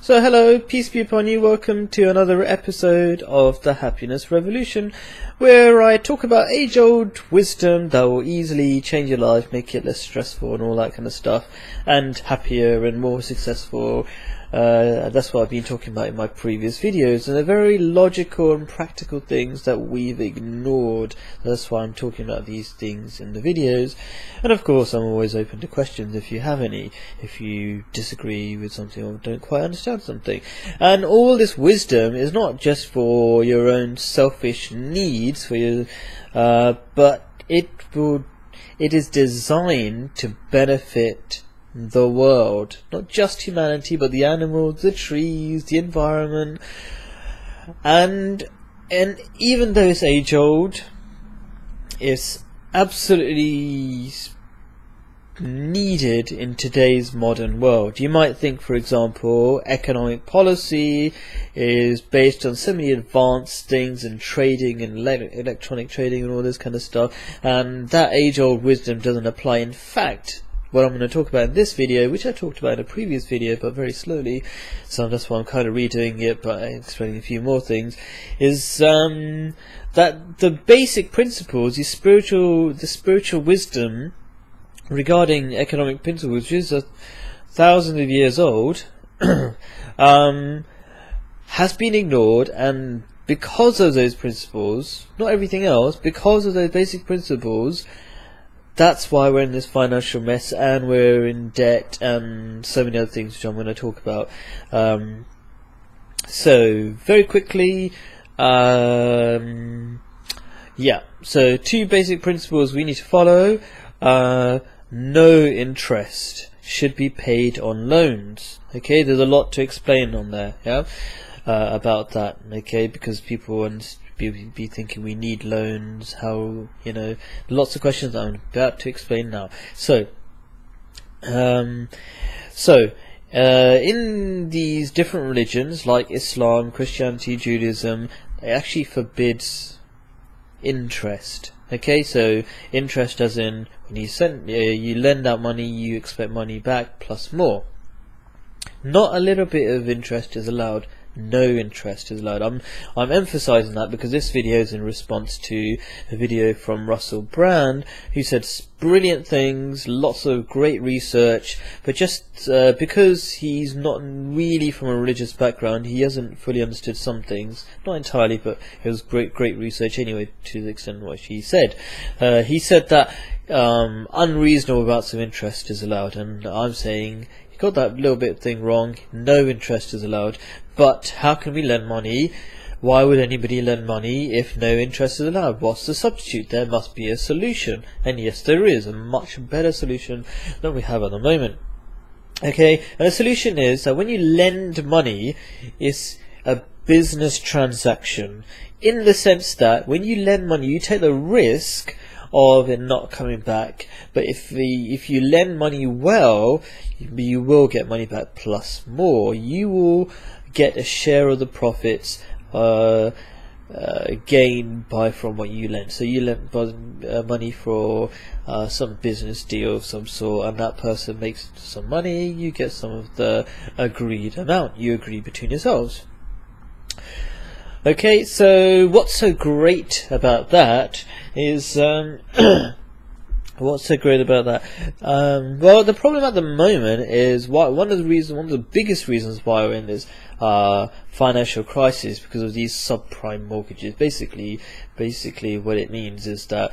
So hello, peace be upon you, welcome to another episode of the Happiness Revolution, where I talk about age-old wisdom that will easily change your life, make it less stressful and all that kind of stuff, and happier and more successful. That's what I've been talking about in my previous videos, and they're very logical and practical things that we've ignored. That's why I'm talking about these things in the videos. And of course I'm always open to questions if you have any, if you disagree with something or don't quite understand something. And all this wisdom is not just for your own selfish needs, for your, but it is designed to benefit the world, not just humanity, but the animals, the trees, the environment. And even though it's age old, it's absolutely needed in today's modern world. You might think, for example, economic policy is based on so many advanced things and trading and electronic trading and all this kind of stuff, and that age-old wisdom doesn't apply. In fact, what I'm going to talk about in this video, which I talked about in a previous video but very slowly, so that's why I'm kind of redoing it but explaining a few more things, is that the basic principles, the spiritual wisdom regarding economic principles, which is thousands of years old, has been ignored. And because of those principles, not everything else, because of those basic principles, that's why we're in this financial mess, and we're in debt, and so many other things which I'm going to talk about. So very quickly, so two basic principles we need to follow. No interest should be paid on loans. Okay, there's a lot to explain on there, about that. Okay, because people be thinking we need loans, how, lots of questions that I'm about to explain now. So in these different religions like Islam, Christianity, Judaism, it actually forbids interest. Okay, so interest as in when you lend out money, you expect money back plus more. Not a little bit of interest is allowed. No interest is allowed. I'm emphasizing that because this video is in response to a video from Russell Brand, who said brilliant things, lots of great research, but just because he's not really from a religious background, he hasn't fully understood some things. Not entirely, but it was great research anyway, to the extent what he said. He said that unreasonable amounts of interest is allowed, and I'm saying you got that little bit thing wrong. No interest is allowed. But how can we lend money? Why would anybody lend money if no interest is allowed? What's the substitute? There must be a solution. And yes, there is a much better solution than we have at the moment. Okay, and the solution is that when you lend money, it's a business transaction, in the sense that when you lend money, you take the risk of it not coming back. But if you lend money well, you will get money back plus more. You will get a share of the profits gained from what you lend. So you lend money for some business deal of some sort, and that person makes some money, you get some of the agreed amount you agree between yourselves. Okay, so what's so great about that is what's so great about that? Well, the problem at the moment is one of the biggest reasons why we're in this financial crisis, because of these subprime mortgages. Basically what it means is that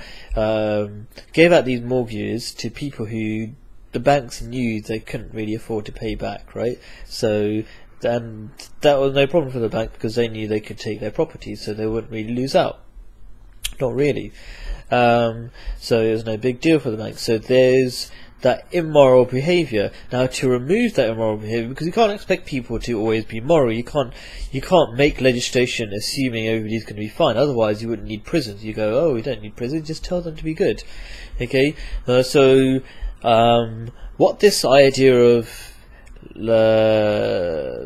gave out these mortgages to people who the banks knew they couldn't really afford to pay back, right? So then that was no problem for the bank, because they knew they could take their properties, so they wouldn't really lose out. Not really. So it was no big deal for the bank. So there's that immoral behaviour. Now, to remove that immoral behaviour, because you can't expect people to always be moral, you can't make legislation assuming everybody's going to be fine. Otherwise, you wouldn't need prisons. You go, oh, we don't need prisons, just tell them to be good. Okay. What this idea of the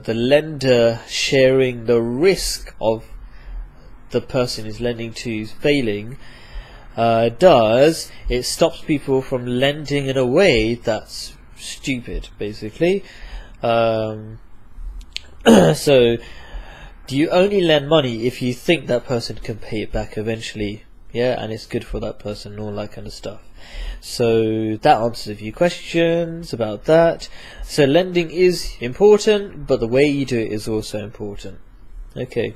lender sharing the risk of the person is lending to failing does, it stops people from lending in a way that's stupid, basically. So do you only lend money if you think that person can pay it back eventually? Yeah, and it's good for that person and all that kind of stuff. So that answers a few questions about that. So lending is important, but the way you do it is also important. Okay.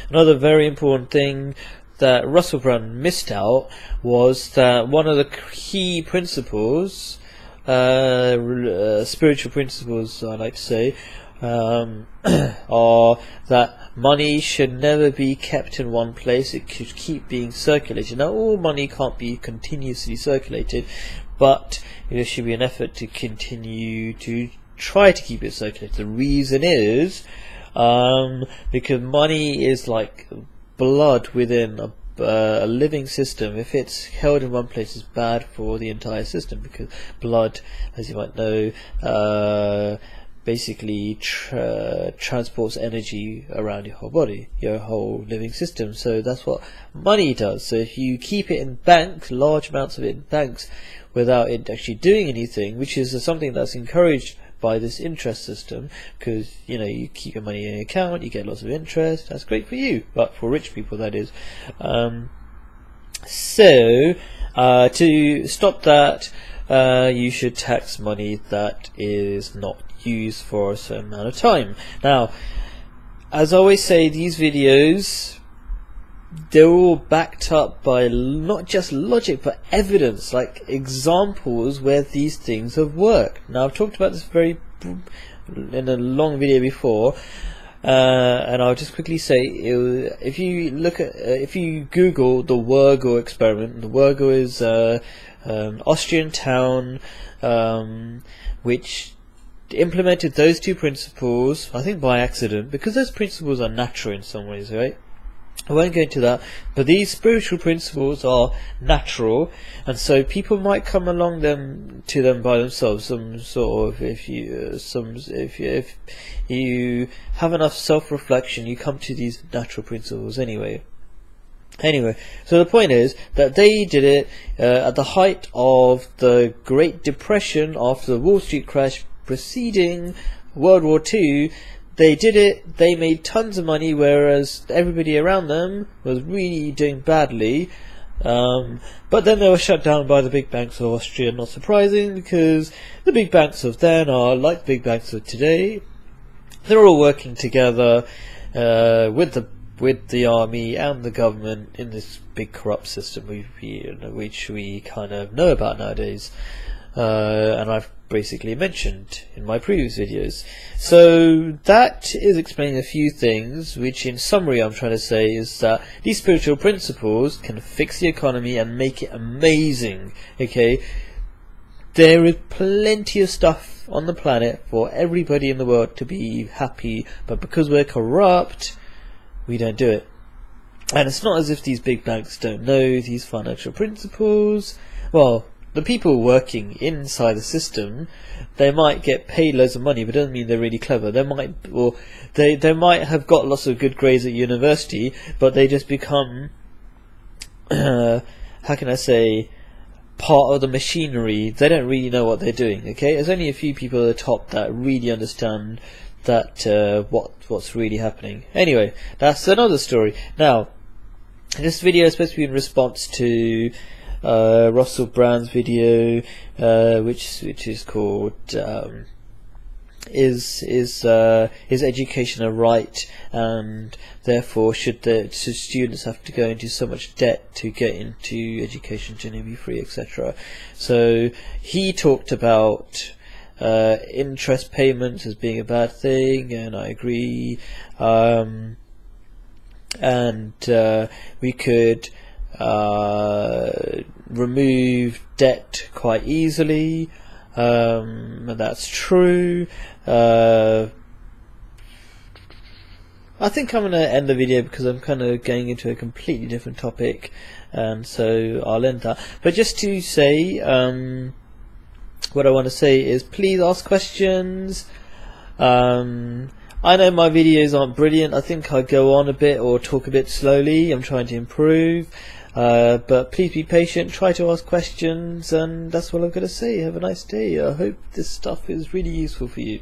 Another very important thing that Russell Brand missed out was that one of the key principles, spiritual principles I like to say, are that money should never be kept in one place. It should keep being circulated. Now all money can't be continuously circulated, but there should be an effort to continue to try to keep it circulated. The reason is because money is like blood within a living system. If it's held in one place, it's bad for the entire system, because blood, as you might know, basically transports energy around your whole body, your whole living system. So that's what money does. So if you keep it in banks, large amounts of it in banks, without it actually doing anything, which is something that's encouraged by this interest system, because you keep your money in an account, you get lots of interest. That's great for you, but for rich people, that is. So to stop that, you should tax money that is not used for a certain amount of time. Now, as I always say, these videos, they're all backed up by not just logic but evidence, like examples where these things have worked. Now I've talked about this in a long video before, and I'll just quickly say, if you Google the Worgle experiment, the Worgle is an Austrian town which implemented those two principles, I think by accident, because those principles are natural in some ways, right? I won't go into that, but these spiritual principles are natural, and so people might come along to them by themselves. Some sort of, if you have enough self-reflection, you come to these natural principles anyway. So the point is that they did it at the height of the Great Depression, after the Wall Street crash preceding World War II. They did it, they made tons of money, whereas everybody around them was really doing badly. But then they were shut down by the big banks of Austria, not surprising, because the big banks of then are like the big banks of today. They're all working together with the army and the government in this big corrupt system which we kind of know about nowadays. And I've basically mentioned in my previous videos. So that is explaining a few things, which in summary I'm trying to say is that these spiritual principles can fix the economy and make it amazing. Okay, there is plenty of stuff on the planet for everybody in the world to be happy, but because we're corrupt, we don't do it. And it's not as if these big banks don't know these financial principles. Well, the people working inside the system, they might get paid loads of money, but it doesn't mean they're really clever. They might have got lots of good grades at university, but they just become, how can I say, part of the machinery. They don't really know what they're doing. Okay, there's only a few people at the top that really understand that what's really happening. Anyway, that's another story. Now, this video is supposed to be in response to Russell Brand's video, which is called is education a right, and therefore should students have to go into so much debt to get into education to be free, etc. So he talked about interest payments as being a bad thing, and I agree, and we could remove debt quite easily, and that's true. I think I'm going to end the video because I'm kind of going into a completely different topic, and so I'll end that. But just to say, what I want to say is, please ask questions. I know my videos aren't brilliant. I think I go on a bit or talk a bit slowly. I'm trying to improve. But please be patient, try to ask questions, and that's what I'm going to say. Have a nice day. I hope this stuff is really useful for you.